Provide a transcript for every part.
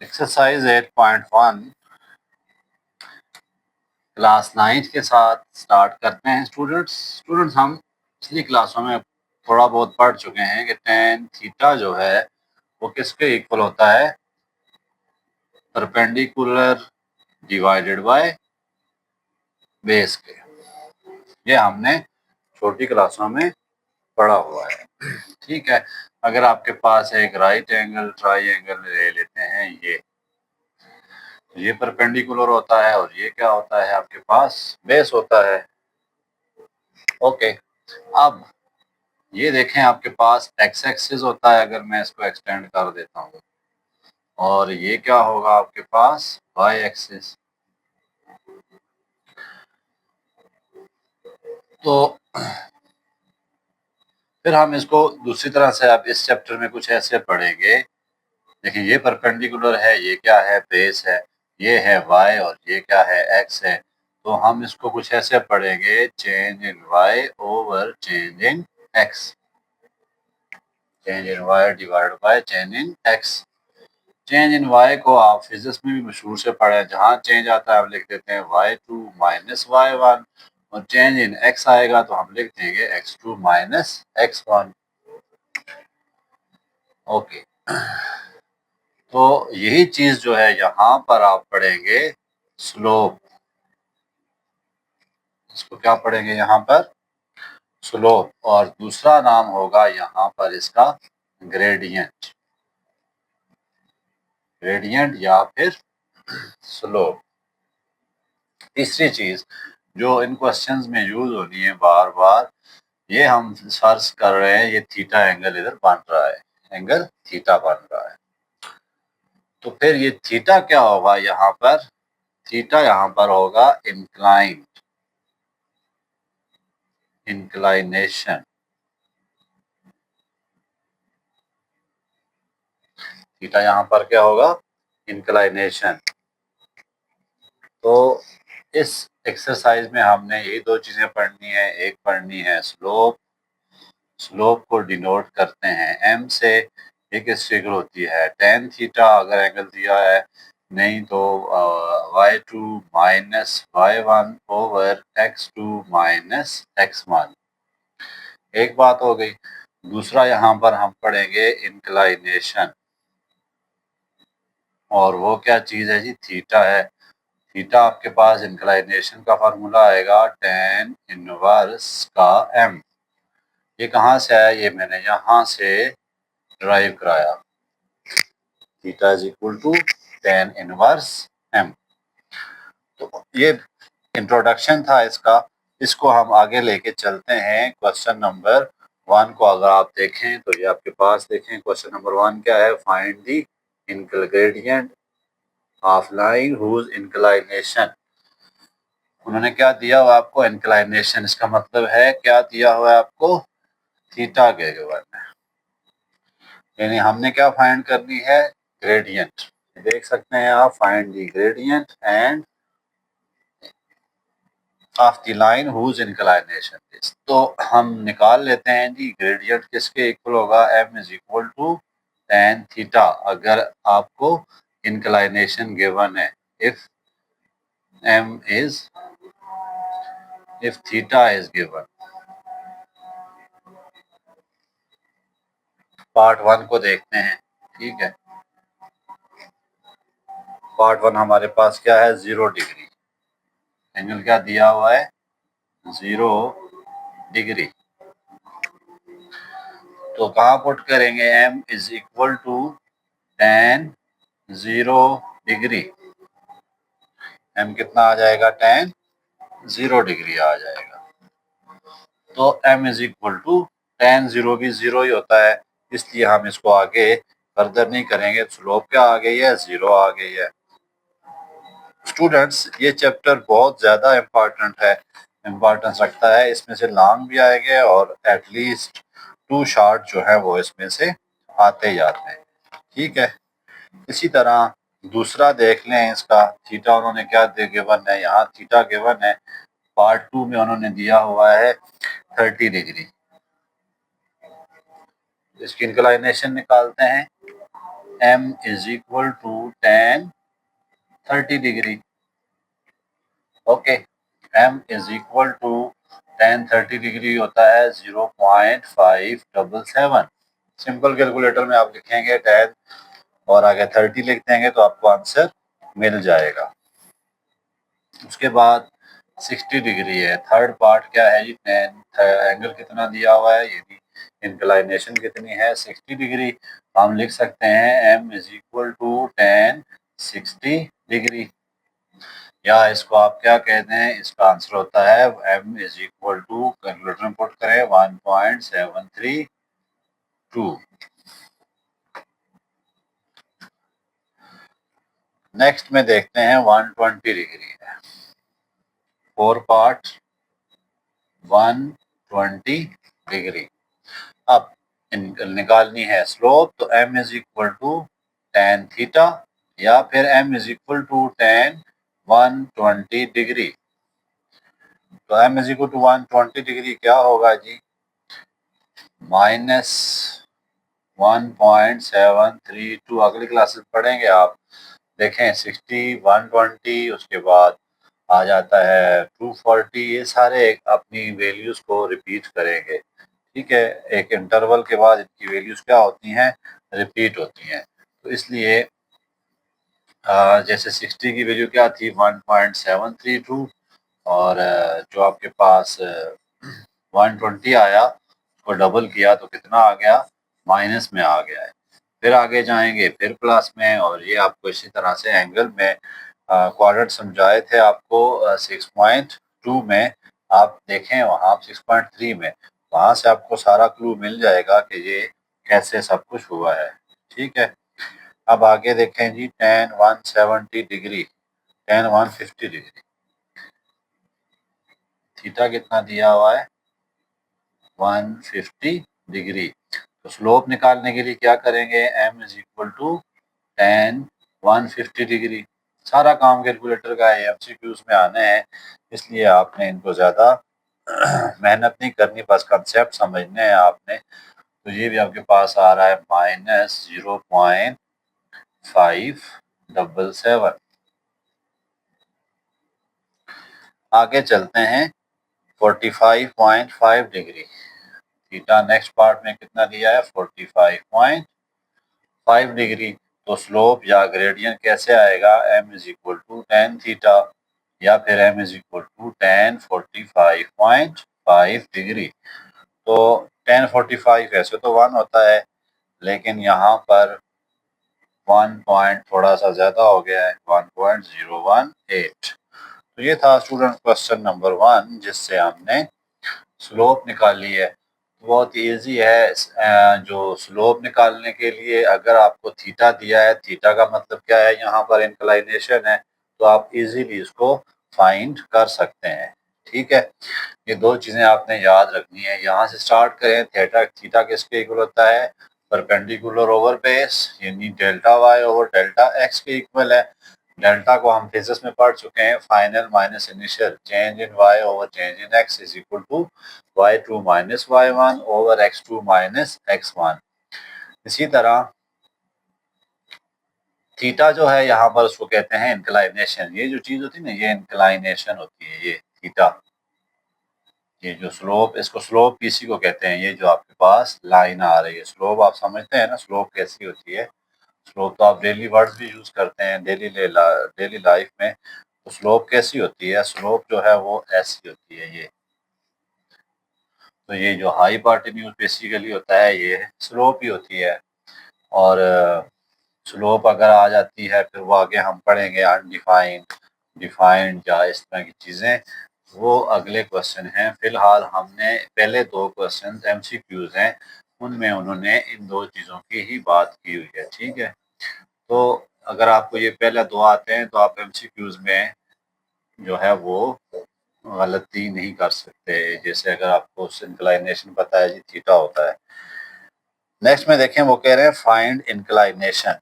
Exercise 8.1 class 9 के साथ start करते हैं स्टूडेंट्स हम पिछली क्लासों में थोड़ा बहुत पढ़ चुके हैं कि tan थीटा जो है वो किसके इक्वल होता है, परपेंडिकुलर डिवाइडेड बाय बेस के। ये हमने छोटी क्लासों में पढ़ा हुआ है। ठीक है, अगर आपके पास एक राइट एंगल ट्राइंगल ले लेते हैं, ये परपेंडिकुलर होता है और ये क्या होता है, आपके पास बेस होता है। ओके, अब ये देखें आपके पास एक्स एक्सिस होता है, अगर मैं इसको एक्सटेंड कर देता हूँ, और ये क्या होगा आपके पास वाई एक्सिस। तो फिर हम इसको दूसरी तरह से अब इस चैप्टर में कुछ ऐसे पढ़ेंगे। देखिए, ये परपेंडिकुलर है, ये क्या है, बेस है, ये है वाई और ये क्या है, एक्स है। तो हम इसको कुछ ऐसे पढ़ेंगे, change in y over change in x, change in y divide by change in x. Change in y को आप फिजिक्स में भी मशहूर से पढ़े, जहाँ चेंज आता है हम लिख देते हैं y2 माइनस y1, और चेंज इन x आएगा तो हम लिख देंगे x2 माइनस x1। ओके, तो यही चीज जो है यहाँ पर आप पढ़ेंगे स्लोप। इसको क्या पढ़ेंगे यहाँ पर, स्लोप, और दूसरा नाम होगा यहाँ पर इसका ग्रेडियंट, ग्रेडियंट या फिर स्लोप। तीसरी चीज जो इन क्वेश्चंस में यूज होनी है बार बार, ये हम सर्च कर रहे हैं, ये थीटा एंगल इधर बन रहा है, एंगल थीटा बन रहा है। तो फिर ये थीटा क्या होगा यहाँ पर, थीटा यहाँ पर होगा इंक्लाइन, इंक्लाइनेशन। थीटा यहाँ पर क्या होगा, इंक्लाइनेशन। तो इस एक्सरसाइज में हमने यही दो चीजें पढ़नी है, एक पढ़नी है स्लोप, स्लोप को डिनोट करते हैं m से, एक फिगर होती है tan थीटा अगर एंगल दिया है, नहीं तो y2 minus y1 over x2 minus x1। एक बात हो गई। दूसरा यहाँ पर हम पढ़ेंगे इंक्लाइनेशन, और वो क्या चीज है जी, थीटा है। थीटा आपके पास इंक्लाइनेशन का फार्मूला आएगा tan इनवर्स का m। ये कहाँ से आया, ये मैंने यहाँ से ड्राइव कराया, theta is equal to tan inverse m। तो ये इंट्रोडक्शन था इसका, इसको हम आगे लेके चलते हैं। क्वेश्चन नंबर 1 को अगर आप देखें तो ये आपके पास देखें, क्वेश्चन नंबर 1 क्या है, find the gradient of line whose inclination. उन्होंने क्या दिया हुआ आपको, इंक्लाइनेशन, इसका मतलब है क्या दिया हुआ है आपको, थीटा के गिवन है, यानी हमने क्या फाइंड करनी है, ग्रेडियंट। देख सकते हैं आप, find the gradient and of the line whose inclination is. तो हम निकाल लेते हैं जी, ग्रेडियंट किसके इक्वल होगा, m is equal to tan theta, अगर आपको इंक्लाइनेशन गिवन है, if m is, if theta is given. Part 1 को देखते हैं, ठीक है। पार्ट 1 हमारे पास क्या है, 0 डिग्री, एंगल क्या दिया हुआ है, 0 डिग्री। तो कहाँ पुट करेंगे, m is equal to tan 0 degree, m कितना आ जाएगा, tan 0 डिग्री आ जाएगा। तो m is equal to tan 0 भी 0 ही होता है, इसलिए हम इसको आगे फर्दर नहीं करेंगे। स्लोप क्या आ गई है, 0 आ गई है। स्टूडेंट्स, ये चैप्टर बहुत ज़्यादा इम्पॉर्टेंट है, इम्पॉर्टेंस रखता है, इसमें से लॉन्ग भी आएंगे और एटलीस्ट 2 शॉर्ट जो है वो इसमें से आते ही आते हैं, ठीक है। इसी तरह दूसरा देख लें इसका, थीटा उन्होंने क्या गिवन है, यहाँ थीटा गिवन है, पार्ट 2 में उन्होंने दिया हुआ है 30 डिग्री। इसकी इंक्लाइनेशन निकालते हैं, m is equal to tan 30 degree. Okay, m is equal to tan 30 degree होता है 0.577। सिंपल कैलकुलेटर में आप लिखेंगे tan और आगे 30 लिख देंगे तो आपको आंसर मिल जाएगा। उसके बाद 60 डिग्री है, थर्ड पार्ट क्या है जी, एंगल कितना दिया हुआ है, ये इंक्लाइनेशन कितनी है 60 डिग्री। हम लिख सकते हैं m is equal to tan 60 degree, या इसको आप क्या कहते हैं, इसका आंसर होता है m is equal to, calculator में पुट करें 1.732। नेक्स्ट में देखते हैं 120 डिग्री है, फोर पार्ट 120 डिग्री। अब निकालनी है स्लोप, तो m is equal to tan theta या फिर m is equal to tan 120 degree. तो m is equal to 120 degree क्या होगा जी, माइनस 1.732। अगली क्लास में पढ़ेंगे आप, देखें 60, 120, उसके बाद आ जाता है 240, ये सारे अपनी वैल्यूज को रिपीट करेंगे। ठीक है, एक इंटरवल के बाद इनकी वैल्यूज क्या होती हैं, रिपीट होती हैं। तो इसलिए जैसे 60 की वैल्यू क्या थी 1.732, और जो आपके पास 120 आया उसको डबल किया तो कितना आ गया, माइनस में आ गया है। फिर आगे जाएंगे फिर प्लस में, और ये आपको इसी तरह से एंगल में क्वाड्रेंट समझाए थे आपको 6.2 में, आप देखें वहाँ 6.3 में, वहाँ से आपको सारा क्लू मिल जाएगा कि ये कैसे सब कुछ हुआ है। ठीक है, अब आगे देखें जी tan 170 degree, tan 150 degree, theta कितना दिया हुआ है 150 डिग्री। तो स्लोप निकालने के लिए क्या करेंगे, m is equal to tan 150 degree. सारा काम कैलकुलेटर का है, एमसीक्यूज में आने हैं, इसलिए आपने इनको ज़्यादा मेहनत नहीं करनी, बस कंसेप्ट समझने हैं आपने। तो ये भी आपके पास आ रहा है -0.577। आगे चलते हैं 45.5 डिग्री, थीटा नेक्स्ट पार्ट में कितना दिया है 45.5 डिग्री। तो स्लोप या ग्रेडियंट कैसे आएगा, m is equal to tan theta या फिर m is equal to tan 45.5 degree. तो tan 45 ऐसे तो 1 होता है, लेकिन यहाँ पर 1 पॉइंट थोड़ा सा ज़्यादा हो गया है, 1.018। तो ये था स्टूडेंट क्वेश्चन नंबर 1, जिससे हमने स्लोप निकाली है। बहुत इजी है। जो स्लोप निकालने के लिए अगर आपको थीटा दिया है, थीटा का मतलब क्या है, यहाँ पर इंक्लाइनेशन है, तो आप इजीली इसको फाइंड कर सकते हैं। ठीक है, ये दो चीजें आपने याद रखनी है। यहाँ से स्टार्ट करें, थीटा थीटा किसके इक्वल होता है, परपेंडिकुलर ओवर बेस, यानी delta y over delta x के इक्वल है। डेल्टा को हम फिजिक्स में पढ़ चुके हैं, final minus initial, change in y over change in x is equal to y2 minus y1 over x2 minus x1। इसी तरह थीटा जो है यहाँ पर उसको कहते हैं इंक्लाइनेशन। ये जो चीज होती है ना, ये इंक्लाइनेशन होती है, ये थीटा। ये जो स्लोप, इसको स्लोप किसी को कहते हैं, ये जो आपके पास लाइन आ रही है, स्लोप आप समझते हैं ना, स्लोप कैसी होती है। स्लोप तो आप डेली वर्ड्स भी यूज करते हैं डेली लाइफ में। तो स्लोप कैसी होती है, स्लोप जो है वो ऐसी होती है ये। तो ये जो हाई पार्टिन्यूज बेसिकली होता है, ये स्लोप ही होती है। और स्लोप अगर आ जाती है, फिर वो आगे हम पढ़ेंगे अनडिफाइंड, डिफाइंड या इस तरह की चीज़ें, वो अगले क्वेश्चन हैं। फिलहाल हमने पहले दो क्वेश्चन एमसीक्यूज हैं, उनमें उन्होंने इन दो चीज़ों की ही बात की हुई है। ठीक है, तो अगर आपको ये पहले दो आते हैं तो आप एमसीक्यूज में जो है वो गलती नहीं कर सकते। जैसे अगर आपको इंक्लाइनेशन पता है जी, थीटा होता है। नेक्स्ट में देखें, वो कह रहे हैं find inclination.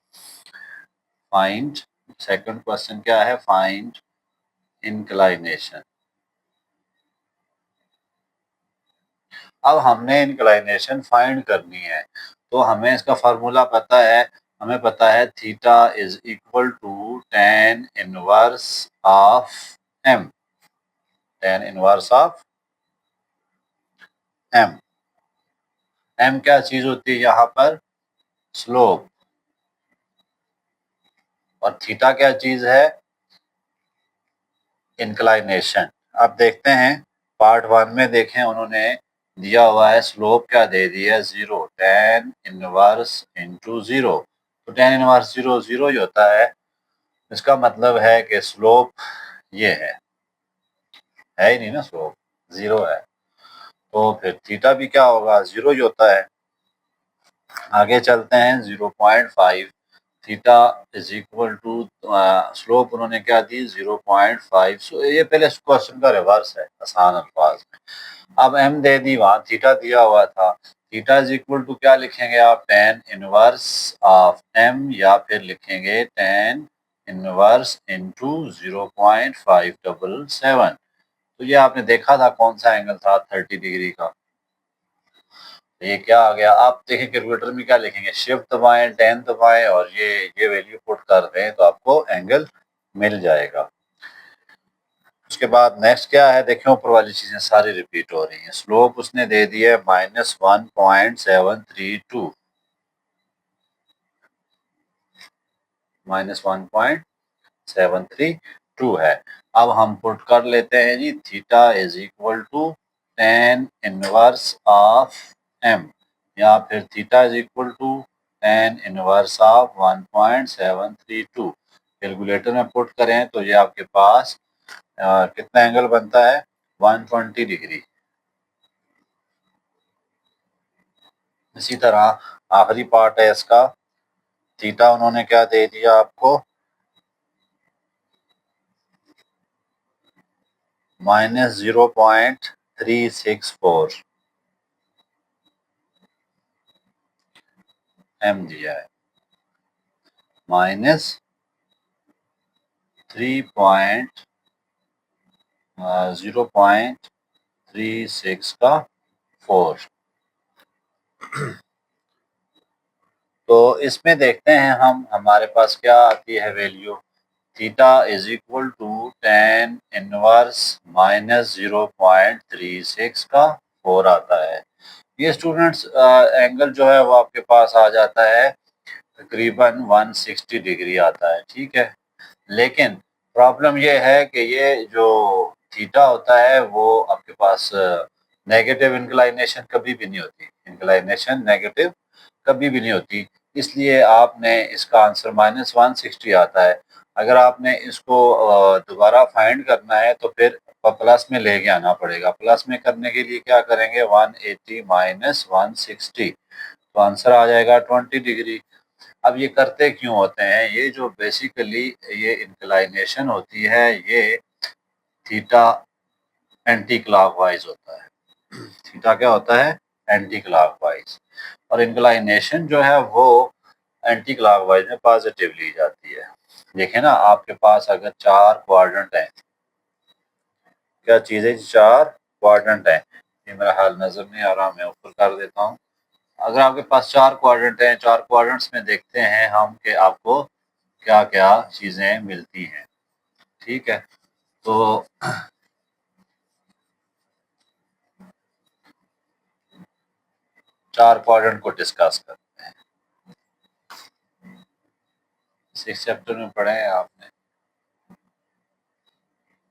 Find, second question क्या है, फाइंड इंक्लाइनेशन। अब हमने इंक्लाइनेशन फाइंड करनी है, तो हमें इसका फार्मूला पता है हमें पता है theta is equal to tan inverse of m, tan inverse of m। m क्या चीज होती है यहाँ पर? स्लोप। और थीटा क्या चीज है? इंक्लाइनेशन। अब देखते हैं पार्ट 1 में, देखें उन्होंने दिया हुआ है स्लोप क्या दे दिया है? 0, tan इनवर्स इंटू 0। तो tan इनवर्स 0 0 ही होता है। इसका मतलब है कि स्लोप ये है ही नहीं ना, स्लोप 0 है, तो फिर थीटा भी क्या होगा? 0 ही होता है। आगे चलते हैं 0.5, theta is equal to, slope उन्होंने क्या दी? 0.5। सो ये पहले क्वेश्चन का रिवर्स है आसान अल्फाज में। अब m दे दी, वहां थीटा दिया हुआ था। थीटा इज इक्वल टू क्या लिखेंगे आप? tan इनवर्स ऑफ m, या फिर लिखेंगे tan इनवर्स इंटू 0.577। तो ये आपने देखा था कौन सा एंगल था? 30 डिग्री का। ये क्या आ गया? आप देखें कैलकुलेटर में क्या लिखेंगे? शिफ्ट दबाएं, 10 दबाएं और ये वैल्यू पुट कर दें तो आपको एंगल मिल जाएगा। उसके बाद नेक्स्ट क्या है? देखें ऊपर वाली चीजें सारी रिपीट हो रही हैं। स्लोप उसने दे दिया है -1.732, -1.732 है। अब हम पुट कर लेते हैं जी, theta is equal to tan inverse of m, या फिर theta is equal to tan inverse of 1.732। Calculator में पुट करें तो ये आपके पास कितना एंगल बनता है? 120 डिग्री। इसी तरह आखिरी पार्ट है इसका, थीटा उन्होंने क्या दे दिया आपको? -0.364 m दिया है, -0.36 का 4। तो इसमें देखते हैं हम, हमारे पास क्या आती है value? Theta is equal to tan inverse -0.36 का 4 आता है। ये स्टूडेंट्स एंगल जो है वो आपके पास आ जाता है तकरीबन 160 डिग्री आता है, ठीक है। लेकिन प्रॉब्लम ये है कि ये जो थीटा होता है वो आपके पास नेगेटिव इंक्लाइनेशन कभी भी नहीं होती, इंक्लाइनेशन नेगेटिव कभी भी नहीं होती। इसलिए आपने इसका आंसर -160 आता है। अगर आपने इसको दोबारा फाइंड करना है तो फिर प्लस में लेके आना पड़ेगा। प्लस में करने के लिए क्या करेंगे? 180 माइनस 160, तो आंसर आ जाएगा 20 डिग्री। अब ये करते क्यों होते हैं? ये जो बेसिकली ये इंक्लाइनेशन होती है, ये थीटा एंटी क्लॉकवाइज होता है। थीटा क्या होता है? Anti clockwise. और इंक्लाइनेशन जो है वो एंटी क्लॉकवाइज में पॉजिटिव ली जाती है। देखें ना, आपके पास अगर 4 क्वाड्रेंट हैं, क्या चीज़ है? 4 क्वाड्रेंट है। ये मेरा हाल नजर नहीं आ रहा, मैं ऊपर कर देता हूँ। अगर आपके पास 4 क्वाड्रेंट हैं, 4 क्वाड्रेंट्स में देखते हैं हम कि आपको क्या क्या चीजें मिलती हैं, ठीक है। तो 4 क्वाड्रेंट को डिस्कस करते हैं। 6 चैप्टर में पढ़े हैं आपने,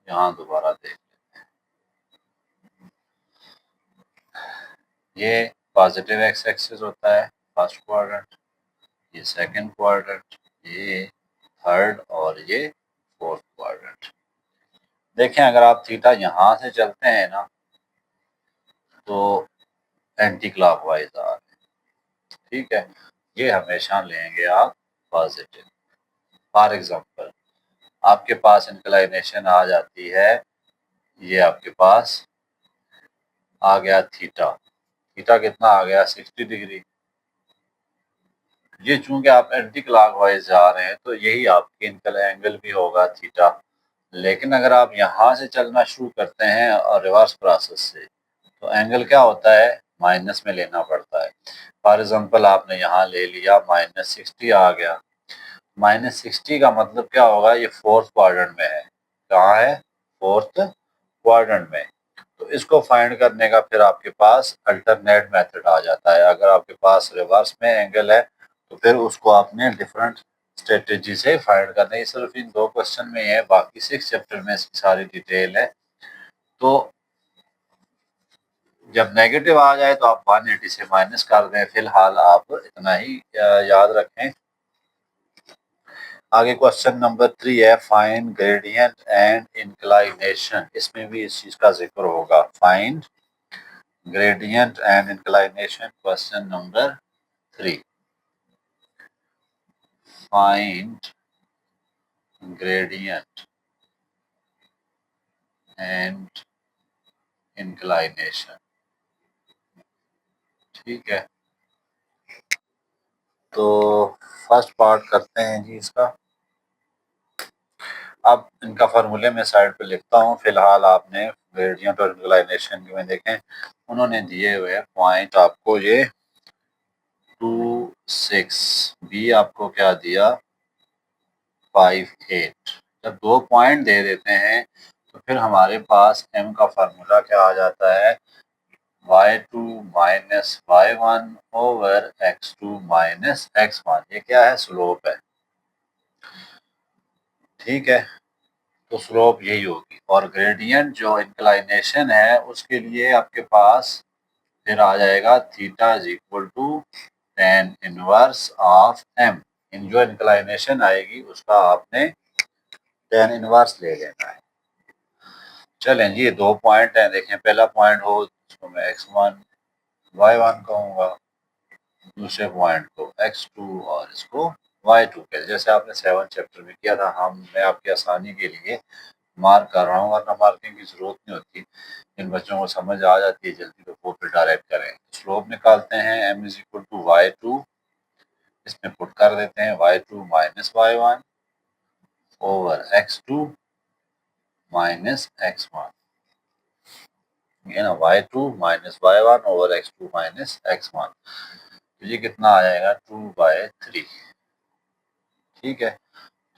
यहाँ दोबारा देख। ये पॉजिटिव एक्स एक्सिस होता है, फर्स्ट क्वाड्रेंट। ये सेकंड क्वाड्रेंट, ये थर्ड, और ये फोर्थ क्वाड्रेंट। देखें अगर आप थीटा यहाँ से चलते हैं ना तो एंटी क्लॉकवाइज आ रहे हैं, ठीक है। ये हमेशा लेंगे आप पॉजिटिव। फॉर एग्जांपल आपके पास इंक्लाइनेशन आ जाती है, ये आपके पास आ गया थीटा। थीटा कितना आ गया? 60 डिग्री। ये चूंकि आप एंटी क्लॉकवाइज जा रहे हैं तो यही आपकी एंगल भी होगा थीटा। लेकिन अगर आप यहाँ से चलना शुरू करते हैं और रिवर्स प्रोसेस से, तो एंगल क्या होता है? माइनस में लेना पड़ता है। फॉर एग्जांपल आपने यहाँ ले लिया -60 आ गया। -60 का मतलब क्या होगा, ये फोर्थ क्वाड्रेंट में है। कहाँ है? फोर्थ क्वाड्रेंट में। तो इसको फाइंड करने का फिर आपके पास अल्टरनेट मेथड आ जाता है। अगर आपके पास रिवर्स में एंगल है तो फिर उसको आपने डिफरेंट स्ट्रेटेजी से फाइंड करना है। सिर्फ इन 2 क्वेश्चन में है, बाकी 6 चैप्टर में इसकी सारी डिटेल है। तो जब नेगेटिव आ जाए तो आप 180 से माइनस कर दें। फिलहाल आप इतना ही याद रखें। आगे क्वेश्चन नंबर 3 है, फाइंड ग्रेडियंट एंड इंक्लाइनेशन। इसमें भी इस चीज का जिक्र होगा। Find gradient and inclination, question number 3। Find gradient and inclination. ठीक है, तो फर्स्ट पार्ट करते हैं जी इसका। अब इनका फार्मूले मैं साइड पे लिखता हूँ। फिलहाल आपने ग्रेडियंट और इंक्लाइनेशन में देखें, उन्होंने दिए हुए पॉइंट आपको ये 2, 6, बी आपको क्या दिया 5, 8। जब 2 पॉइंट दे देते हैं तो फिर हमारे पास m का फार्मूला क्या आ जाता है, y2 minus y1 over x2 minus x1। ये क्या है? स्लोप है। ठीक है, तो स्लोप यही होगी। और ग्रेडियंट जो इंक्लाइनेशन है उसके लिए आपके पास फिर आ जाएगा theta is equal to tan inverse of m। इन जो इंक्लाइनेशन आएगी उसका आपने tan इनवर्स ले लेना है। चलें जी, ये 2 पॉइंट हैं। देखें, पहला पॉइंट हो इसको मैं x1 y1 कहूँगा, दूसरे पॉइंट को x2 और इसको y2 के। जैसे आपने 7 चैप्टर में किया था। मैं आपकी आसानी के लिए मार्क कर रहा हूँ, वरना मार्किंग की जरूरत नहीं होती। इन बच्चों को समझ आ जाती है जल्दी, तो वो फिर डायरेक्ट करें। स्लोप निकालते हैं, m is equal to y2, इसमें पुट कर देते हैं y2 minus y1 over x2 minus x1। ये ना y2 minus y1 over x2 minus x1। तो ये कितना आ जाएगा 2/3। ठीक है,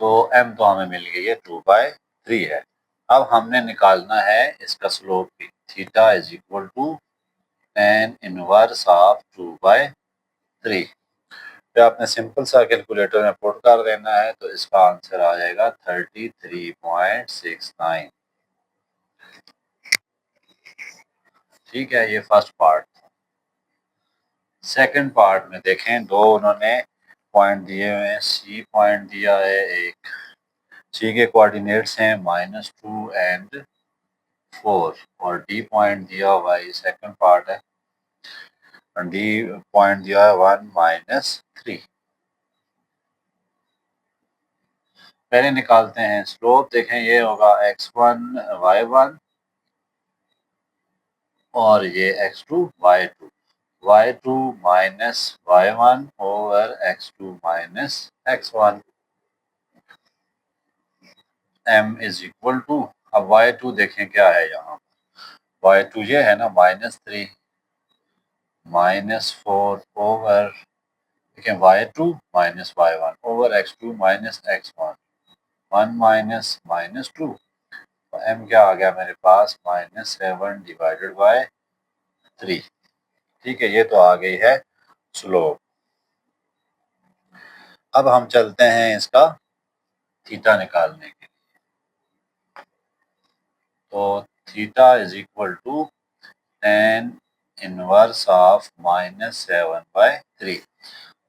तो m तो हमें मिल गई है 2/3 है। अब हमने निकालना है इसका स्लोप भी। Theta is equal to tan inverse of 2/3। फिर आपने सिंपल सा कैलकुलेटर में पुट कर देना है, तो इसका आंसर आ जाएगा 33.69। ठीक है, ये फर्स्ट पार्ट। सेकंड पार्ट में देखें, 2 उन्होंने पॉइंट दिए हुए हैं। सी पॉइंट दिया है एक, सी के कोऑर्डिनेट्स हैं -2 एंड 4, और डी पॉइंट दिया हुआ है, सेकंड पार्ट है, डी पॉइंट दिया है 1 - 3। पहले निकालते हैं स्लोप। देखें, ये होगा x1 y1 और ये x2 y2। y2 minus y1 over x2 minus x1। m is equal to, अब y2 देखें क्या है यहाँ। y2 ये है ना -3 -4 ओवर, देखें y2 minus y1 over x2 minus x1। 1 minus -2, तो m क्या आ गया मेरे पास -7/3। ठीक है, ये तो आ गई है स्लोप। अब हम चलते हैं इसका थीटा निकालने के लिए। तो theta is equal to tan inverse of -7/3।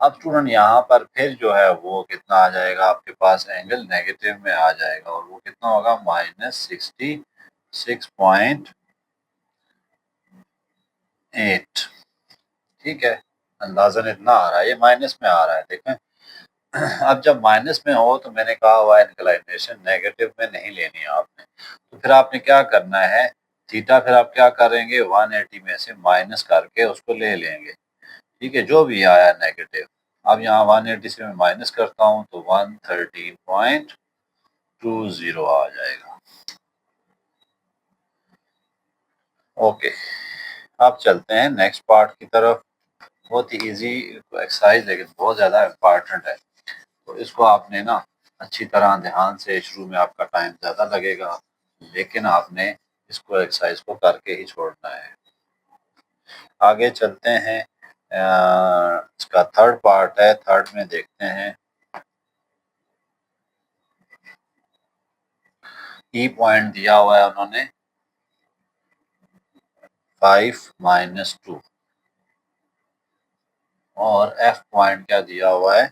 अब स्टूडेंट यहाँ पर फिर जो है वो कितना आ जाएगा, आपके पास एंगल नेगेटिव में आ जाएगा, और वो कितना होगा -66.8। ठीक है, अंदाजन इतना आ रहा है, ये माइनस में आ रहा है। देखें, अब जब माइनस में हो तो मैंने कहा हुआ इंक्लाइनेशन नेगेटिव में नहीं लेनी है आपने। तो फिर आपने क्या करना है, थीटा फिर आप क्या करेंगे, 180 में से माइनस करके उसको ले लेंगे। ठीक है, जो भी आया नेगेटिव। अब यहाँ 180 से मैं माइनस करता हूँ तो 113.20 आ जाएगा। ओके, अब चलते हैं नेक्स्ट पार्ट की तरफ। बहुत ही इजी एक्सरसाइज लेकिन बहुत ज़्यादा इम्पॉर्टेंट है, तो इसको आपने ना अच्छी तरह ध्यान से, शुरू में आपका टाइम ज़्यादा लगेगा लेकिन आपने इसको एक्सरसाइज को करके ही छोड़ना है। आगे चलते हैं, इसका थर्ड पार्ट है। थर्ड में देखते हैं ई पॉइंट दिया हुआ है उन्होंने 5 - 2 और एफ पॉइंट क्या दिया हुआ है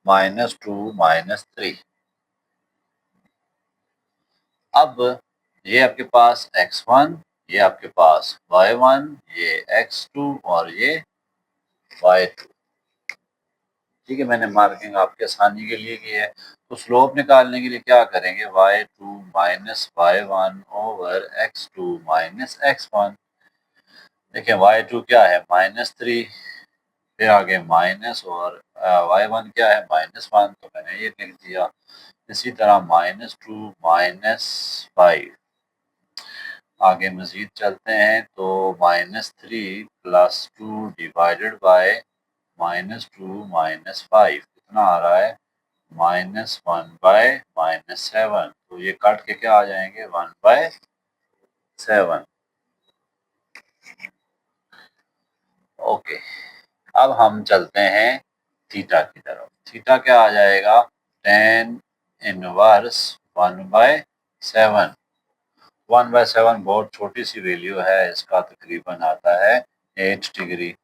-2 -3। अब ये आपके पास x1, ये आपके पास y1, ये x2 और ये y2। ठीक है, मैंने मार्किंग आपके आसानी के लिए की है। तो स्लोप निकालने के लिए क्या करेंगे, y2 - y1 over x2 - x1। देखिए y2 क्या है -3, फिर आगे माइनस, और y1 क्या है -1, तो मैंने ये लिख दिया। इसी तरह -2 -5। आगे मजीद चलते हैं तो -3 + 2 डिवाइडेड बाय -2 -5 कितना आ रहा है -1/-7। तो ये काट के क्या आ जाएंगे 1/7। ओके, अब हम चलते हैं थीटा की तरफ। थीटा क्या आ जाएगा tan इनवर्स 1/7। 1/7 बहुत छोटी सी वैल्यू है, इसका तकरीबन आता है 8 डिग्री,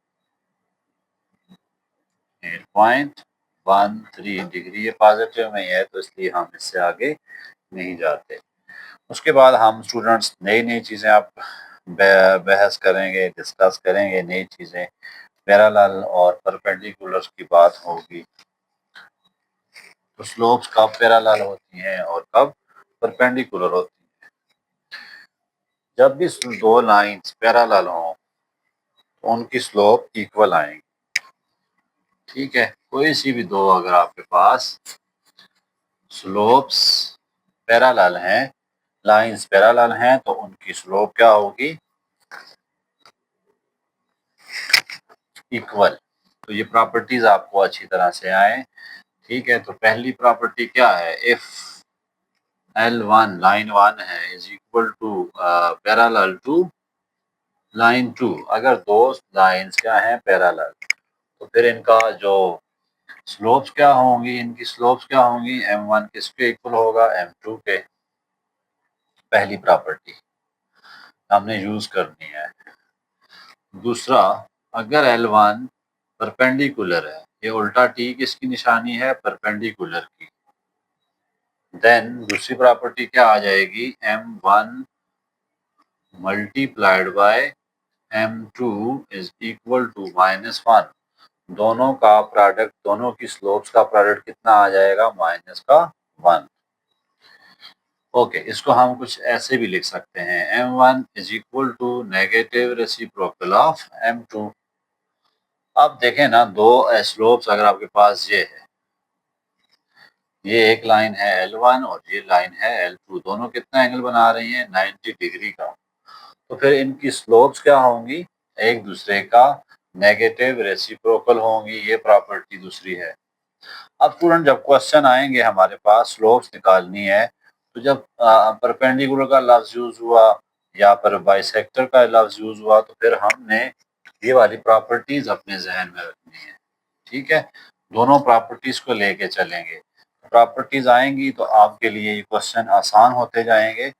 8.13 डिग्री। ये पॉजिटिव में है तो इसलिए हम इससे आगे नहीं जाते। उसके बाद हम स्टूडेंट्स नई नई चीज़ें आप बहस करेंगे, डिस्कस करेंगे नई चीज़ें। पैरेलल और परपेंडिकुलर की बात होगी। तो स्लोप्स कब पैरेलल होती हैं और कब परपेंडिकुलर होती हैं। जब भी दो लाइंस पैरेलल हों तो उनकी स्लोप इक्वल आएंगी। ठीक है, कोई सी भी दो अगर आपके पास स्लोप्स पैरेलल हैं, लाइंस पैरेलल हैं, तो उनकी स्लोप क्या होगी इक्वल। तो ये प्रॉपर्टीज आपको अच्छी तरह से आए। ठीक है, तो पहली प्रॉपर्टी क्या है, इफ L1 लाइन 1 है is equal to parallel to line 2। अगर दो लाइंस क्या हैं पैरेलल, तो फिर इनका जो स्लोप्स क्या होंगी, इनकी स्लोप्स क्या होंगी, m1 किसके इक्वल होगा m2 के। पहली प्रॉपर्टी हमने यूज करनी है। दूसरा, अगर L1 परपेंडिकुलर है, ये उल्टा टी किसकी निशानी है परपेंडिकुलर की, देन दूसरी प्रॉपर्टी क्या आ जाएगी m1 multiplied by m2 is equal to -1। दोनों का प्रोडक्ट, दोनों की स्लोप्स का प्रोडक्ट कितना आ जाएगा -1। ओके, इसको हम कुछ ऐसे भी लिख सकते हैं m1 is equal to negative reciprocal of m2। अब देखें ना, दो स्लोप्स अगर आपके पास ये है, ये एक लाइन है L1 और ये लाइन है L2, दोनों कितना एंगल बना रही हैं 90 डिग्री का। तो फिर इनकी स्लोप्स क्या होंगी, एक दूसरे का नेगेटिव रेसिप्रोकल होंगी। ये प्रॉपर्टी दूसरी है। अब स्टूडेंट जब क्वेश्चन आएंगे हमारे पास स्लोप्स निकालनी है, तो जब परपेंडिकुलर का लफ्ज यूज हुआ या पर बाइसेक्टर का लफ्ज यूज हुआ, तो फिर हमने ये वाली प्रॉपर्टीज अपने जहन में रखनी है। ठीक है, दोनों प्रॉपर्टीज को लेके चलेंगे। प्रॉपर्टीज आएंगी तो आपके लिए ये क्वेश्चन आसान होते जाएंगे।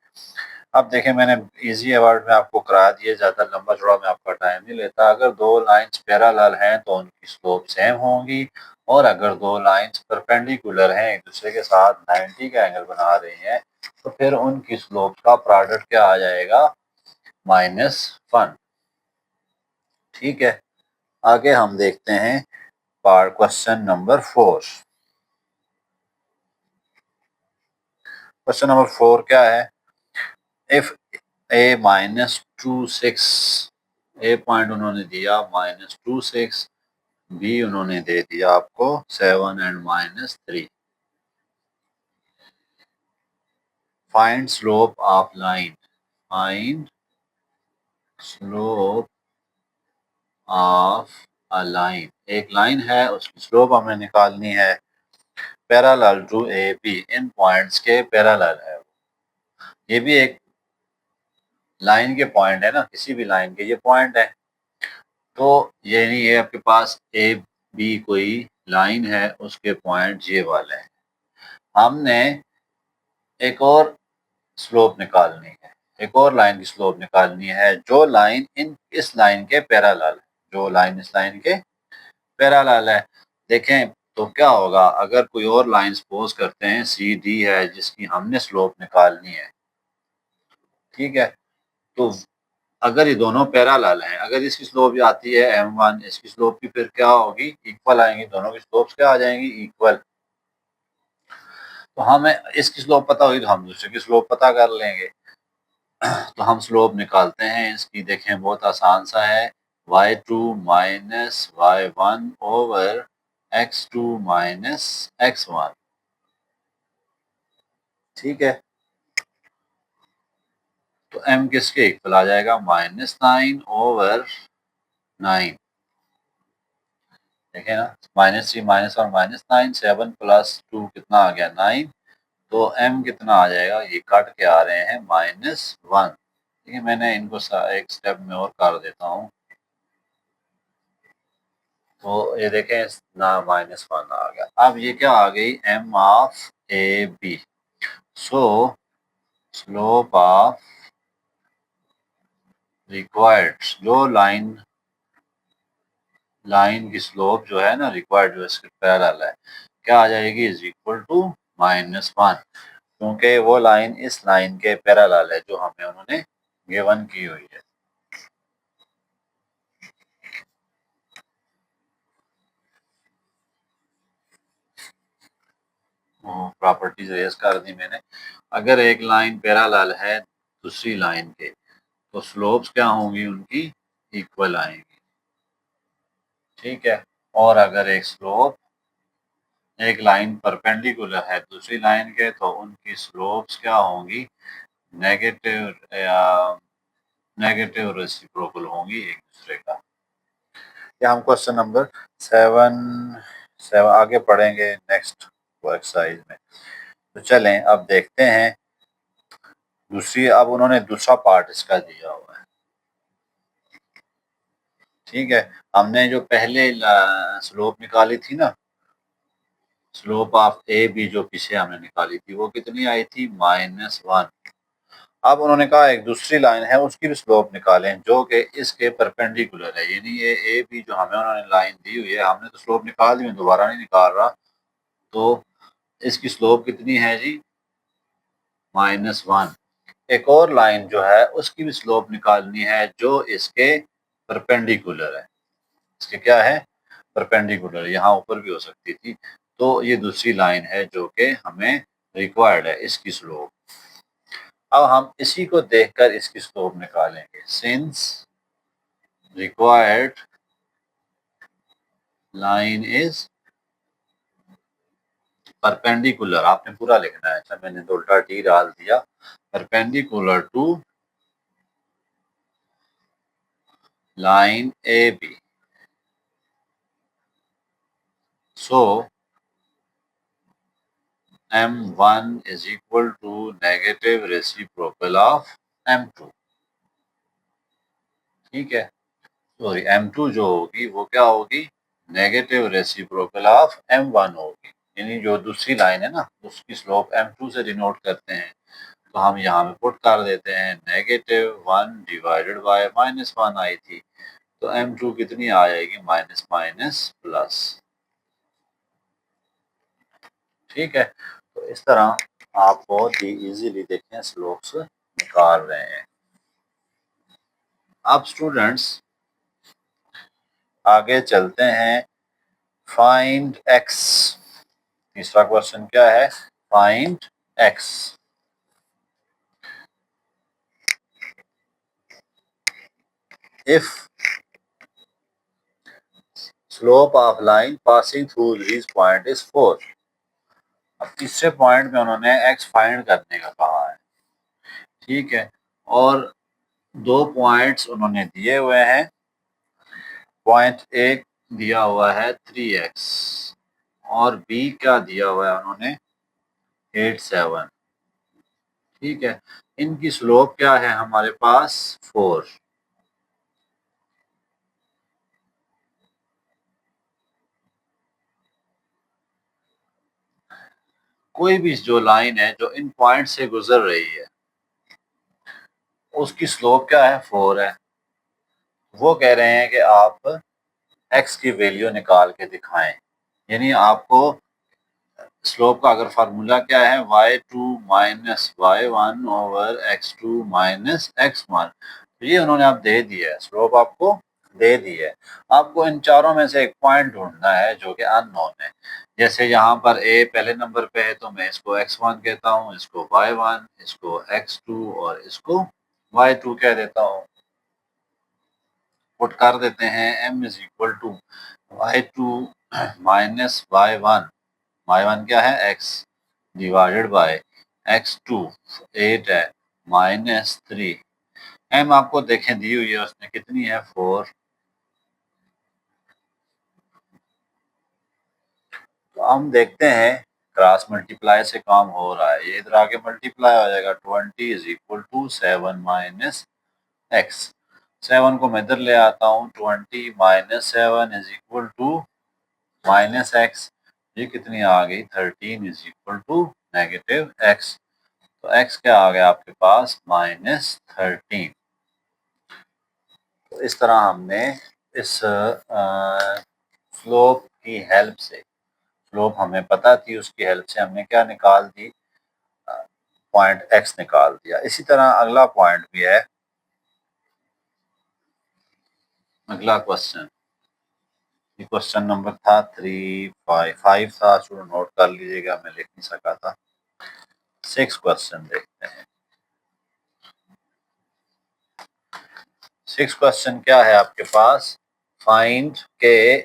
अब देखें, मैंने इजी वर्ड में आपको करा दिया, ज़्यादा लंबा चौड़ा मैं आपका टाइम नहीं लेता। अगर दो लाइंस पैरेलल हैं तो उनकी स्लोप सेम होंगी, और अगर दो लाइंस परपेंडिकुलर हैं, एक दूसरे के साथ 90 का एंगल बना रही हैं, तो फिर उनकी स्लोप का प्रोडक्ट क्या आ जाएगा -1। ठीक है, आगे हम देखते हैं part question number 4। Question number 4 क्या है, इफ a -26, ए पॉइंट उन्होंने दिया -26, बी उन्होंने दे दिया आपको 7 and -3। Find slope of line, find slope of a line, एक लाइन है उसकी स्लोप हमें निकालनी है पैरेलल टू ए बी, इन पॉइंट्स के पैरेलल है। ये भी एक लाइन के पॉइंट है ना, किसी भी लाइन के ये पॉइंट है। तो ये नहीं है आपके पास ए बी कोई लाइन है, उसके पॉइंट ये वाले हैं। हमने एक और स्लोप निकालनी है, एक और लाइन की स्लोप निकालनी है जो लाइन इस लाइन के पैरेलल है, जो लाइन इस लाइन के पैरेलल है। देखें तो क्या होगा, अगर कोई और लाइन सपोज करते हैं सी डी है जिसकी हमने स्लोप निकालनी है, ठीक है। तो अगर ये दोनों पैरेलल हैं, अगर इसकी स्लोप आती है m1, इसकी स्लोप की फिर क्या होगी, इक्वल आएंगी, दोनों की स्लोप्स क्या आ जाएंगी, इक्वल। तो हमें इसकी स्लोप पता होगी तो हम दूसरे की स्लोप पता कर लेंगे। तो हम स्लोप निकालते हैं इसकी, देखें बहुत आसान सा है, y2 minus y1 over x2 minus x1, ठीक है। तो m किसके इक्वल आ जाएगा, -9 ओवर 9, देखें ना, -3 माइनस और -9, 7 प्लस 2 कितना आ गया 9। तो m कितना आ जाएगा, ये कट के आ रहे हैं -1। ठीक है, मैंने इनको एक स्टेप में और कर देता हूँ। तो ये देखें ना -1 आ गया। अब ये क्या आ गई, m of A B. So slope of required, जो लाइन की स्लोप जो है ना रिक्वायर्ड, जो इसके पैरेलल है, क्या आ जाएगी, इज इक्वल टू -1, क्योंकि वो लाइन इस लाइन के पैरेलल है जो हमें उन्होंने गिवन की हुई है। प्रॉपर्टीज रेज कर दी मैंने। अगर एक लाइन पैरेलल है दूसरी लाइन के, तो स्लोप्स क्या होंगी उनकी, इक्वल आएंगी, ठीक है। और अगर एक लाइन परपेंडिकुलर है दूसरी लाइन के, तो उनकी स्लोप्स क्या होंगी, नेगेटिव या नेगेटिव रेसिप्रोकल होंगी एक दूसरे का। ये हम क्वेश्चन नंबर 7 आगे पढ़ेंगे नेक्स्ट एक्सरसाइज में। तो चलें अब देखते हैं दूसरी, अब उन्होंने दूसरा पार्ट इसका दिया हुआ है, ठीक है। हमने जो पहले स्लोप निकाली थी ना, स्लोप ऑफ ए बी जो पीछे हमने निकाली थी, वो कितनी आई थी, -1। अब उन्होंने कहा एक दूसरी लाइन है उसकी भी स्लोप निकालें जो कि इसके परपेंडिकुलर है, यानी ये ए बी जो हमें उन्होंने लाइन दी हुई है, हमने तो स्लोप निकाल दी, दोबारा नहीं निकाल रहा। तो इसकी स्लोप कितनी है जी, -1। एक और लाइन जो है उसकी भी स्लोप निकालनी है जो इसके परपेंडिकुलर है, इसके क्या है, परपेंडिकुलर, यहाँ ऊपर भी हो सकती थी। तो ये दूसरी लाइन है जो कि हमें रिक्वायर्ड है इसकी स्लोप। अब हम इसी को देखकर इसकी स्लोप निकालेंगे, since required line is perpendicular, आपने पूरा लिखना है, अच्छा मैंने तो उल्टा टी डाल दिया, perpendicular to line A B. So m1 is equal to negative reciprocal of m2, ठीक है। सॉरी m2 जो होगी वो क्या होगी, नेगेटिव रेसिप्रोकल ऑफ m1 होगी, यानी जो दूसरी लाइन है ना उसकी स्लोप m2 से डिनोट करते हैं। तो हम यहाँ पे पुट कर देते हैं, -1 डिवाइडेड बाय -1 आई थी, तो m2 कितनी आ जाएगी, माइनस माइनस प्लस, ठीक है। तो इस तरह आप बहुत ही इजीली देखें स्लोप्स निकाल रहे हैं। अब स्टूडेंट्स आगे चलते हैं, फाइंड एक्स। तीसरा क्वेश्चन क्या है, find x. If slope of line passing through this point is 4। अब तीसरे पॉइंट में उन्होंने एक्स फाइंड करने का कहा है, ठीक है। और दो पॉइंट्स उन्होंने दिए हुए हैं। पॉइंट एक दिया हुआ है 3x और बी क्या दिया हुआ है उन्होंने 8, 7। ठीक है, इनकी स्लोप क्या है हमारे पास 4। कोई भी जो लाइन है जो इन पॉइंट से गुजर रही है उसकी स्लोप क्या है 4 है। वो कह रहे हैं कि आप x की वैल्यू निकाल के दिखाएं, यानी आपको स्लोप का अगर फार्मूला क्या है y2 minus y1 over x2 minus x1, तो ये उन्होंने आप दे दिया है, स्लोप आपको दे दी है। आपको इन चारों में से एक पॉइंट ढूंढना है जो कि अननोन है। जैसे यहाँ पर a पहले नंबर पे है तो मैं इसको x1 कहता हूँ, इसको y1, इसको x2 और इसको y2 कह देता हूँ। पुट कर देते हैं m is equal to y2 minus y1 क्या है x डिवाइडेड बाय x2 8 है माइनस 3। m आपको देखें दी हुई है उसने कितनी है 4। तो हम देखते हैं क्रॉस मल्टीप्लाई से काम हो रहा है, ये इधर आके मल्टीप्लाई हो जाएगा 20 is equal to 7 minus x. 7 को मैं इधर ले आता हूँ, 20 minus 7 is equal to minus x. ये कितनी आ गई 13 is equal to negative x. तो एक्स क्या आ गया आपके पास -13। तो इस तरह हमने इस स्लोप की हेल्प से, स्लोप हमें पता थी उसकी हेल्प से हमने क्या निकाल दी पॉइंट एक्स निकाल दिया। इसी तरह अगला पॉइंट भी है, अगला क्वेश्चन। ये क्वेश्चन नंबर था 3, 5 था, चलो नोट कर लीजिएगा, मैं लिख नहीं सका था। 6 क्वेश्चन देखते हैं। 6 क्वेश्चन क्या है आपके पास, find k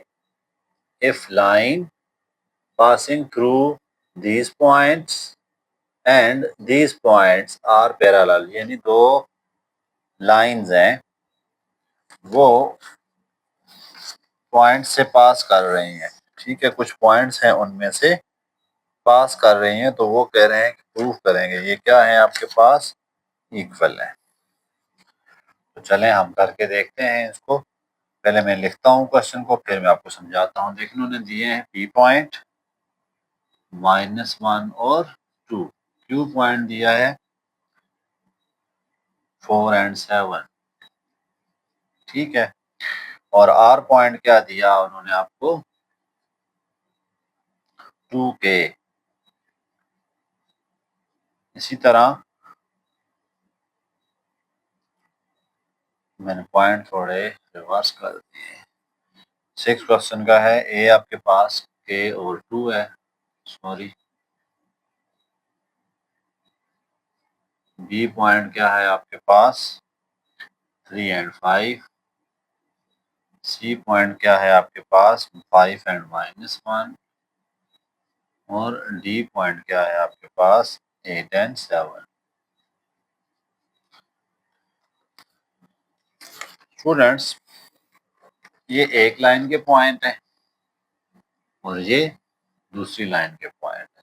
if line passing through these points and these points are parallel, यानी दो लाइंस हैं वो पॉइंट से पास कर रही हैं। ठीक है, कुछ पॉइंट्स हैं उनमें से पास कर रही हैं, तो वो कह रहे हैं कि प्रूफ करेंगे ये क्या है आपके पास इक्वल है। तो चलें हम करके देखते हैं इसको। पहले मैं लिखता हूँ क्वेश्चन को, फिर मैं आपको समझाता हूँ। देखिए उन्होंने दिए हैं पी पॉइंट -1 और 2, क्यू पॉइंट दिया है 4 एंड 7। ठीक है, और आर पॉइंट क्या दिया उन्होंने आपको 2K। इसी तरह मैंने पॉइंट थोड़े रिवर्स कर दिए। 6 क्वेश्चन का है, ए आपके पास K और 2 है, सॉरी। बी पॉइंट क्या है आपके पास 3 एंड 5। सी पॉइंट क्या है आपके पास 5 एंड -1। और डी पॉइंट क्या है आपके पास 8 एंड 7। स्टूडेंट्स, ये एक लाइन के पॉइंट है और ये दूसरी लाइन के पॉइंट है।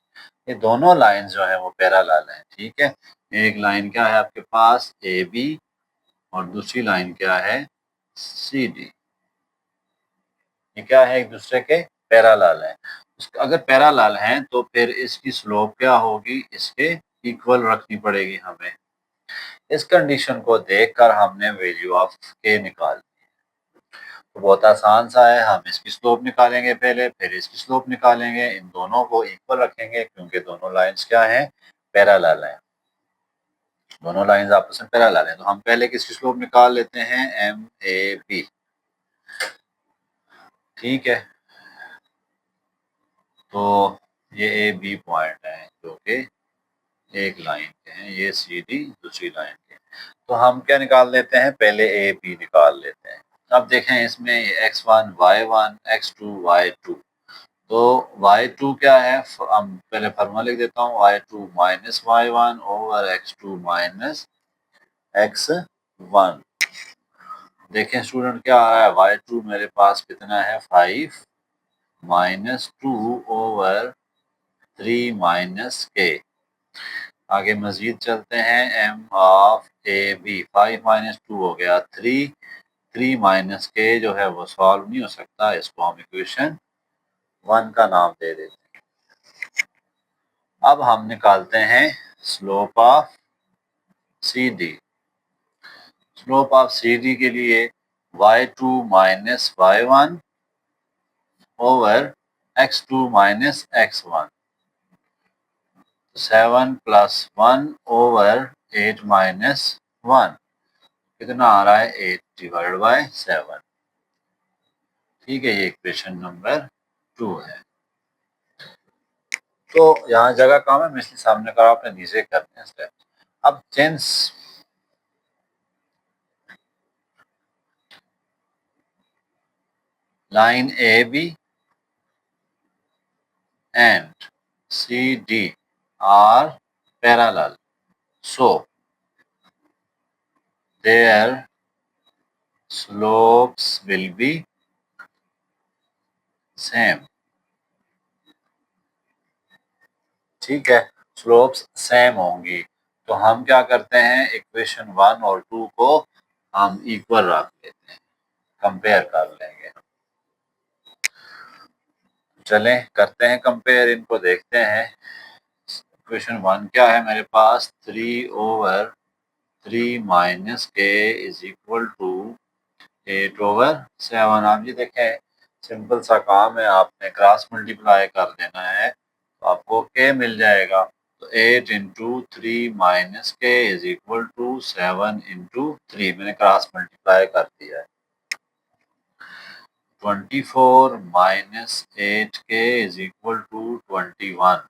ये दोनों लाइन जो है वो पैरेलल हैं। ठीक है, एक लाइन क्या है आपके पास ए बी और दूसरी लाइन क्या है सी डी। ये क्या है एक दूसरे के पैरेलल है। अगर पैरेलल हैं तो फिर इसकी स्लोप क्या होगी, इसके इक्वल रखनी पड़ेगी हमें। इस कंडीशन को देखकर हमने वैल्यू ऑफ के निकाल, तो बहुत आसान सा है। हम इसकी स्लोप निकालेंगे पहले, फिर इसकी स्लोप निकालेंगे, इन दोनों को इक्वल रखेंगे क्योंकि दोनों लाइंस क्या हैं पैरेलल हैं। दोनों लाइंस आपस में पैरेलल हैं, तो हम पहले किसकी स्लोप निकाल लेते हैं एम ए बी। ठीक है, तो ये ए बी पॉइंट है जो कि एक लाइन के हैं, ये सी डी दूसरी लाइन के हैं। तो हम क्या निकाल लेते हैं पहले ए बी निकाल लेते हैं। अब देखें इसमें x1 y1 x2 y2। तो y2 क्या है, हम पहले फार्मूला लिख देता हूँ y2 minus y1 over x2 minus x1। 1। देखें स्टूडेंट क्या आ रहा है, y2 मेरे पास कितना है 5 माइनस 2/3 - k। आगे मजीद चलते हैं, m ऑफ ab 5 - 2 हो गया 3 - k जो है वो सॉल्व नहीं हो सकता, इसको हम इक्वेशन 1 का नाम दे देते हैं। अब हम निकालते हैं slope of CD। Slope of CD के लिए y2 minus y1 over x2 minus x1, 7 + 1 over 8 - 1 कितना आ रहा है 8/7। ठीक है, ये इक्वेशन नंबर 2 है। तो यहाँ जगह कम है, मैं इसलिए सामने करा, आपने नीचे करते हैं स्टेप। अब change line AB and CD are parallel, so their slopes will be same। ठीक है, स्लोप्स सेम होंगी, तो हम क्या करते हैं, इक्वेशन 1 और 2 को हम इक्वल रख लेते हैं, कंपेयर कर लेंगे। चलें करते हैं कंपेयर, इनको देखते हैं। इक्वेशन 1 क्या है मेरे पास, 3/3 - k इज इक्वल टू 8/7। आप ये देखें, सिंपल सा काम है, आपने क्रॉस मल्टीप्लाई कर देना है तो आपको k मिल जाएगा। तो 8 × 3 - k इज इक्वल टू 7 × 3, मैंने क्रॉस मल्टीप्लाई कर दिया है। 24 - 8k इज इक्वल टू 21,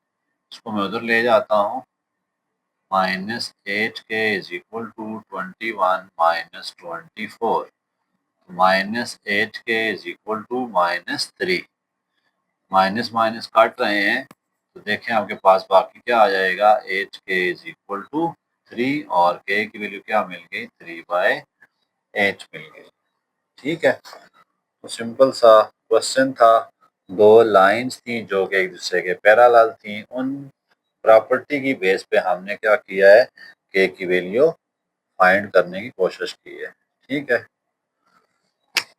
इसको मैं उधर ले जाता हूँ। -8k is equal to 21 - 24, -8k is equal to -3। Minus minus काट रहे हैं तो देखें आपके पास बाकी क्या आ जाएगा, 8k इज इक्वल टू 3 और k की वैल्यू क्या मिल गई, 3/8 मिल गई। ठीक है, तो सिंपल सा क्वेश्चन था। दो लाइंस थी जो कि एक दूसरे के पैरेलल थी, उन प्रॉपर्टी की बेस पे हमने क्या किया है, k की वैल्यू फाइंड करने की कोशिश की है। ठीक है,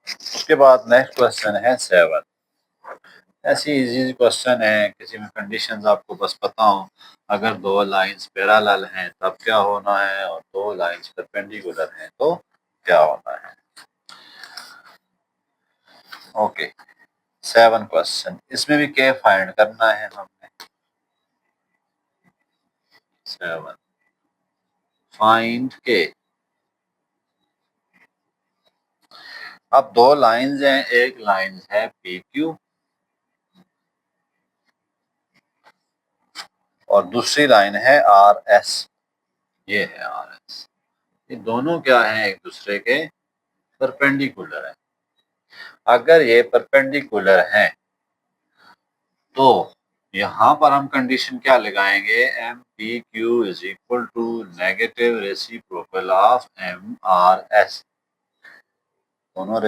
उसके बाद नेक्स्ट क्वेश्चन है 7। ऐसी इजी क्वेश्चन है, किसी में कंडीशंस आपको बस पता हो, अगर दो लाइंस पैरेलल हैं तब क्या होना है, और दो लाइंस परपेंडिकुलर हैं तो क्या होना है। ओके, 7 क्वेश्चन, इसमें भी के फाइंड करना है हमने। 7 फाइंड के। अब दो लाइंस हैं, एक लाइन है पी क्यू और दूसरी लाइन है आर एस। ये है आर एस, ये दोनों क्या हैं, एक दूसरे के परपेंडिकुलर हैं। अगर ये परपेंडिकुलर हैं तो यहाँ पर हम कंडीशन क्या लगाएंगे, m P Q is equal to negative reciprocal of m R S. दोनों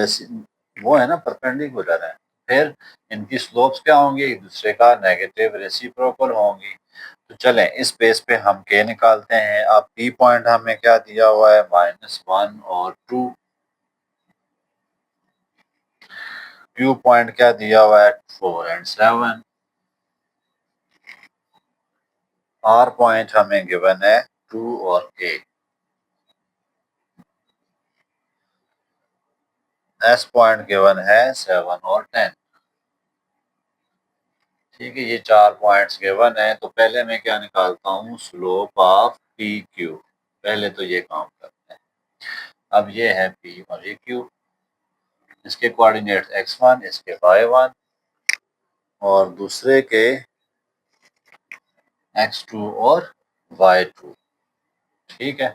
वो है ना, परपेंडिकुलर है, फिर इनकी स्लोप्स क्या होंगी, एक दूसरे का नेगेटिव रेसिप्रोकल होंगी। तो चलें इस बेस पे हम के निकालते हैं। अब पी पॉइंट हमें क्या दिया हुआ है, -1 और 2। क्यू पॉइंट क्या दिया हुआ है, 4 और 7। आर पॉइंट हमें गिवन है 2 और k। एस पॉइंट गिवन है 7 और 10। ठीक है, ये 4 पॉइंट्स गिवन है, तो पहले मैं क्या निकालता हूँ, स्लोप ऑफ पी क्यू। पहले तो ये काम करते हैं। अब ये है पी और ये क्यू, इसके कोऑर्डिनेट्स x1, इसके y1 और दूसरे के x2 और y2। ठीक है,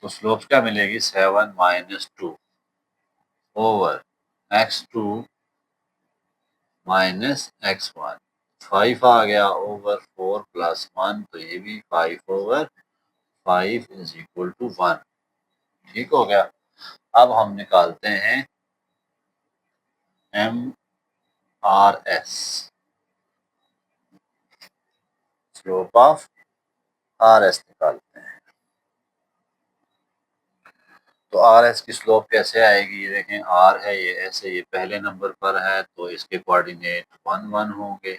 तो स्लोप क्या मिलेगी, 7 - 2 ओवर x2 - x1। 5 आ गया ओवर 4 + 1, तो ये भी 5/5 इज इक्वल टू 1। ठीक हो गया। अब हम निकालते हैं MRS, स्लोप ऑफ RS निकालते हैं। तो RS की स्लोप कैसे आएगी, ये देखें R है, ये ऐसे, ये पहले नंबर पर है तो इसके कोऑर्डिनेट 1 1 होंगे,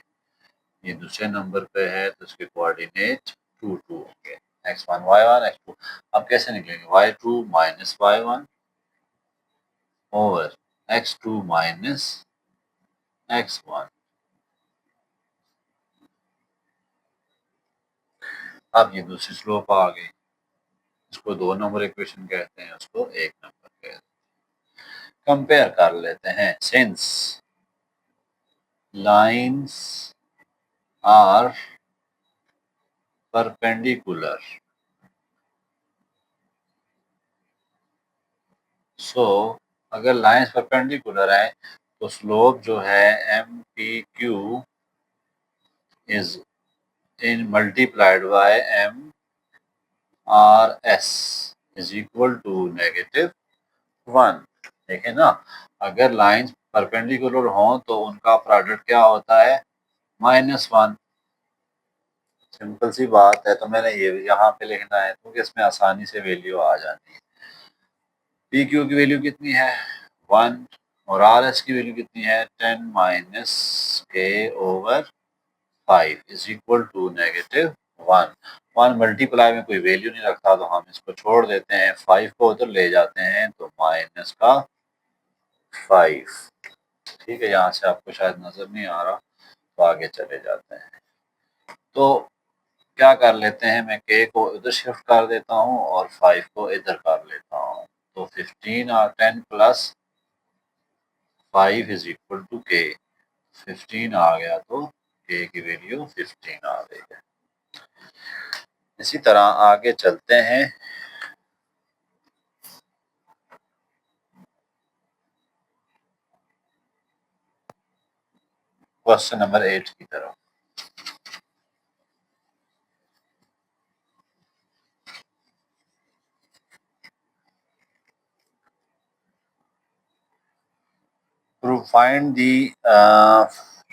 ये दूसरे नंबर पे है तो इसके कोऑर्डिनेट 2 2 होंगे, x1 y1 x2। अब कैसे निकलेंगे, y2 minus y1 over x2 minus x1। अब ये दूसरी स्लोप आ गई, इसको 2 नंबर इक्वेशन कहते हैं, उसको 1 नंबर कहते हैं। कंपेयर कर लेते हैं, since lines are perpendicular, so अगर लाइंस परपेंडिकुलर है तो स्लोप जो है m P Q is in multiplied by m R S is equal to -1। देखें ना, अगर लाइंस परपेंडिकुलर हों तो उनका प्रोडक्ट क्या होता है, -1। सिंपल सी बात है, तो मैंने ये यहाँ पे लिखना है क्योंकि इसमें आसानी से वैल्यू आ जाती है। पी क्यू की वैल्यू कितनी है, 1, और आर एस की वैल्यू कितनी है, 10 माइनस के over 5 is equal to -1। 1 multiply में कोई वैल्यू नहीं रखता तो हम इसको छोड़ देते हैं, 5 को उधर ले जाते हैं तो माइनस का 5। ठीक है, यहाँ से आपको शायद नजर नहीं आ रहा तो आगे चले जाते हैं। तो क्या कर लेते हैं, मैं के को इधर शिफ्ट कर देता हूँ और 5 को इधर कर लेता हूँ, तो 15 और 10 प्लस 5 इज इक्वल टू के। 15 आ गया तो के की वैल्यू 15 आ गई है। इसी तरह आगे चलते हैं, क्वेश्चन नंबर 8 की तरफ। Find the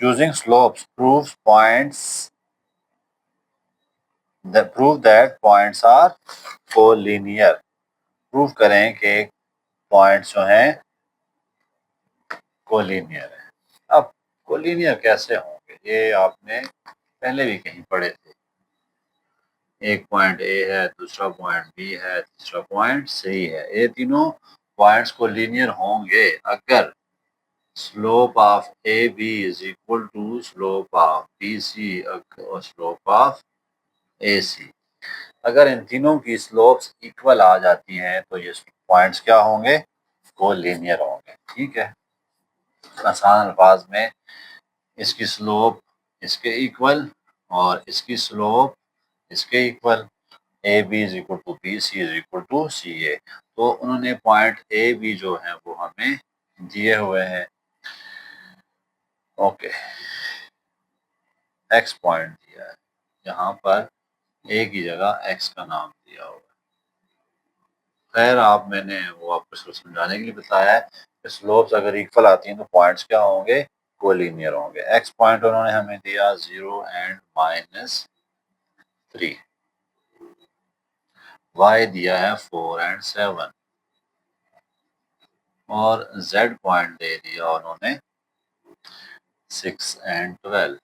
using slopes proves points that prove that points are collinear। Prove करें कि पॉइंट्स जो हैं कोलिनियर है। अब कोलिनियर कैसे होंगे, ये आपने पहले भी कहीं पढ़े थे। एक पॉइंट ए है, दूसरा पॉइंट बी है, तीसरा पॉइंट सी है, ये तीनों पॉइंट्स कोलिनियर होंगे अगर slope of A B is equal to slope of B C और स्लोप ऑफ ए सी। अगर इन तीनों की स्लोप्स इक्वल आ जाती हैं तो ये पॉइंट्स क्या होंगे, कोलिनियर होंगे। ठीक है, आसान अल्फाज में इसकी स्लोप इसके इक्वल और इसकी स्लोप इसके equal, A B is equal to B, C is equal to C A. तो उन्होंने पॉइंट ए बी जो है वो हमें दिए हुए हैं। ओके, एक्स पॉइंट दिया है, यहाँ पर ए की जगह एक्स का नाम दिया हुआ है। खैर, आप मैंने वो आपको सिर्फ समझाने के लिए बताया है कि स्लोप्स अगर इक्वल आती हैं तो पॉइंट्स क्या होंगे, कोलिनियर होंगे। एक्स पॉइंट उन्होंने हमें दिया 0 एंड -3, वाई दिया है 4 एंड 7 और जेड पॉइंट दे दिया उन्होंने 6 एंड 12।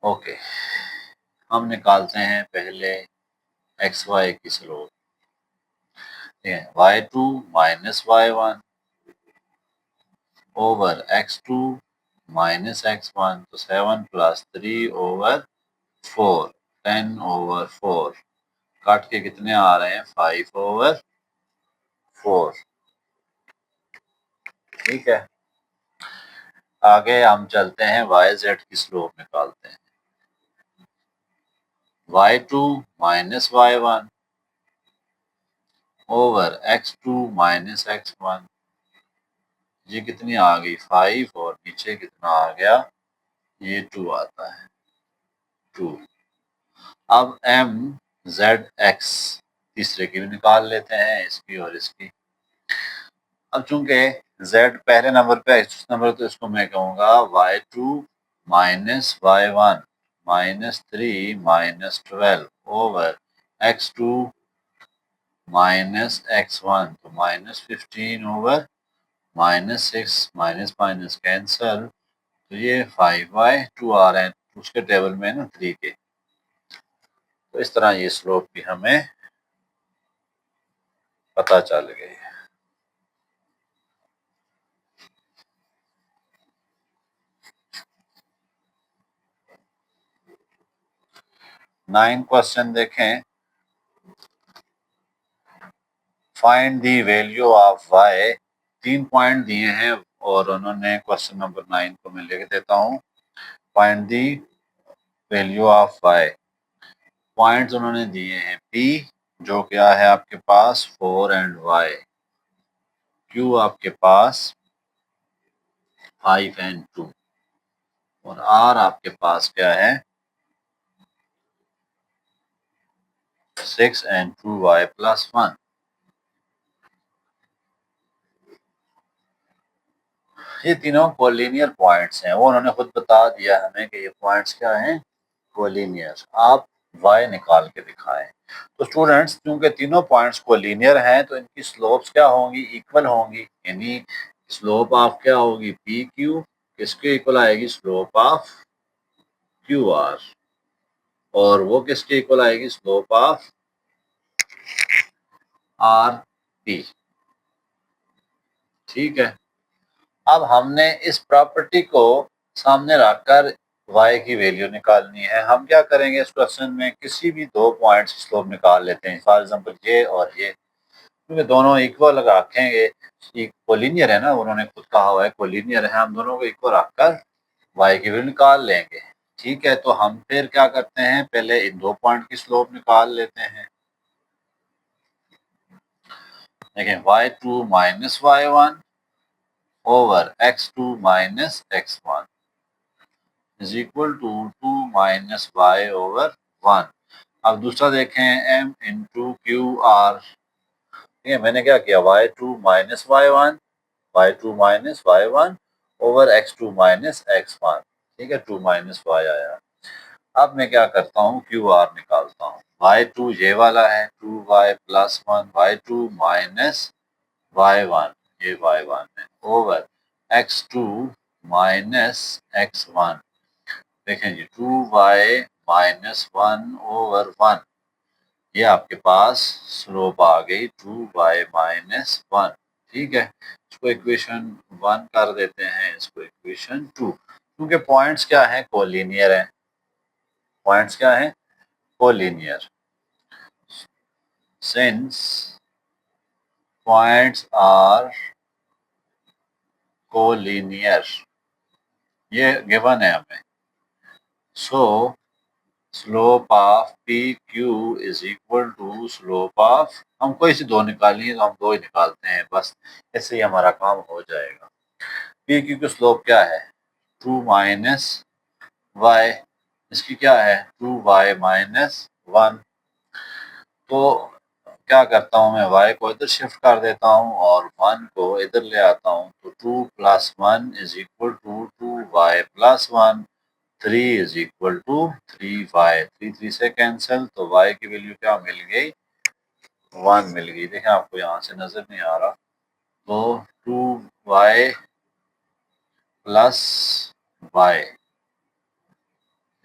ओके, हम निकालते हैं पहले एक्स वाई की slope. y2 minus y1 over x2 minus x1, तो 7 प्लस 3 ओवर 4, 10 ओवर 4, काट के कितने आ रहे हैं, 5 ओवर 4। ठीक है, आगे हम चलते हैं, वाई जेड की स्लोप निकालते हैं। y2 minus y1 over x2 minus x1, ये कितनी आ गई, 5, और नीचे कितना आ गया, ये 2 आता है, 2। अब m z x तीसरे की भी निकाल लेते हैं, इसकी और इसकी। अब चूंकि z पहले नंबर पे इस नंबर, तो इसको मैं कहूँगा y2 minus y1 minus 3 minus 12 over x2 minus x1, तो minus 15 over minus 6, minus minus cancel, तो ये 5y 2 आ रहे हैं उसके टेबल में ना 3 के। तो इस तरह ये स्लोप भी हमें पता चल गई। 9 क्वेश्चन देखें। Find the value of y, 3 point दिए हैं और उन्होंने क्वेश्चन नंबर 9 को मैं लिख देता हूँ। Find the value of y, points उन्होंने दिए हैं p जो क्या है आपके पास 4 एंड y, q आपके पास 5 एंड 2 और r आपके पास क्या है 6 एंड 2y प्लस 1। ये तीनों कोलिनियर पॉइंट्स हैं, वो उन्होंने खुद बता दिया हमें कि ये पॉइंट्स क्या हैं, कोलिनियर। आप y निकाल के दिखाएं। तो स्टूडेंट्स क्योंकि तीनों पॉइंट्स कोलिनियर हैं तो इनकी स्लोप्स क्या होंगी, इक्वल होंगी, यानी स्लोप ऑफ क्या होगी पी क्यू, किसके इक्वल आएगी, स्लोप ऑफ क्यू आर, और वो किसके इक्वल आएगी, स्लोप ऑफ आर पी। ठीक है, अब हमने इस प्रॉपर्टी को सामने रखकर y की वैल्यू निकालनी है। हम क्या करेंगे इस क्वेश्चन में, किसी भी दो पॉइंट्स की स्लोप निकाल लेते हैं, फॉर एग्जांपल ये और ये, क्योंकि दोनों इक्वल रखेंगे, कोलिनियर है ना, उन्होंने खुद कहा हुआ है कोलिनियर है, हम दोनों को इक्वल रखकर y की वैल्यू निकाल लेंगे। ठीक है, तो हम फिर क्या करते हैं, पहले इन दो पॉइंट की स्लोप निकाल लेते हैं। देखें y2 minus y1 over x2 minus x1 is equal to 2 minus y over 1। अब दूसरा देखें m इंटू क्यू आर, ठीक है, मैंने क्या किया y2 minus y1 y2 minus y1 over x2 minus x1, ठीक है, 2 माइनस y आया। अब मैं क्या करता हूँ क्यू आर निकालता हूँ, y2 ये वाला है 2y plus 1, y2 minus y1 ये y1 है ओवर x2 माइनस x1, देखें जी 2y माइनस 1 ओवर 1, ये आपके पास स्लोप आ गई 2y माइनस 1। ठीक है, इसको इक्वेशन 1 कर देते हैं, इसको इक्वेशन 2, क्योंकि पॉइंट्स क्या है, कोलिनियर है, पॉइंट्स क्या है, collinear. Since points are collinear, ये गिवन है हमें, so slope of P Q is equal to slope of, हम कोई सी दो निकालनी है तो हम दो ही निकालते हैं बस, ऐसे ही हमारा काम हो जाएगा। पी क्यू की स्लोप क्या है 2 माइनस वाई, इसकी क्या है 2y माइनस 1, तो क्या करता हूँ मैं y को इधर शिफ्ट कर देता हूँ और 1 को इधर ले आता हूँ, तो 2 plus 1 is equal to 2y plus 1, 3 is equal to 3y, 3 से कैंसिल, तो y की वैल्यू क्या मिल गई 1 मिल गई। देखें आपको यहाँ से नजर नहीं आ रहा, तो 2y plus y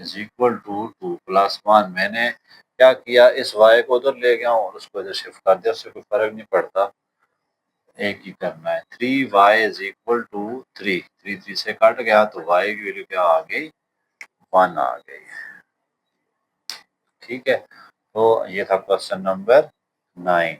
is equal to 2 plus 1, मैंने क्या किया इस y को उधर ले गया और उसको इधर शिफ्ट कर दिया, उससे कोई फर्क नहीं पड़ता, एक ही करना है। 3y इज इक्वल टू 3, 3 से कट गया तो y की वैल्यू क्या आ गई 1 आ गई। ठीक है, तो ये था क्वेश्चन नंबर 9।